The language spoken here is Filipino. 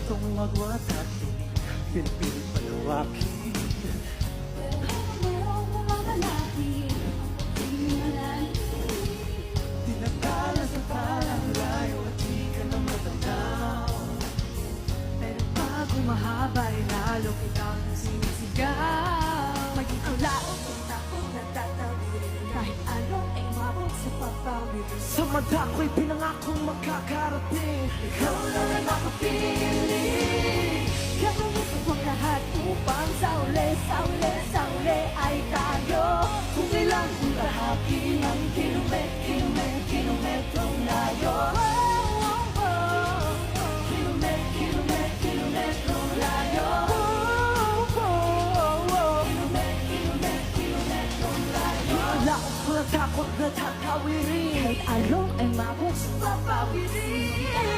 gustong magwatati, pinipilit palawakin. Merong mamalaki, di malalayo. Tinatala sa parang layo at di ka na matanaw. Pero pag humahabay, lalo kitang sinisigaw. Maging ang laot ng takot na tatawirin, kahit anong ay mabot sa papawirin. Sa mata ko'y pinangakong makakarating. Ikaw lang ang makapili. Gagawin ko ang lahat upang sa uli ay tayo. Kung kailan kong lahakin ang kilometrong layo. Kilometrong layo. Kilometrong layo. Wala akong takot na tatawirin. Kahit anong ay mabot sa papawirin.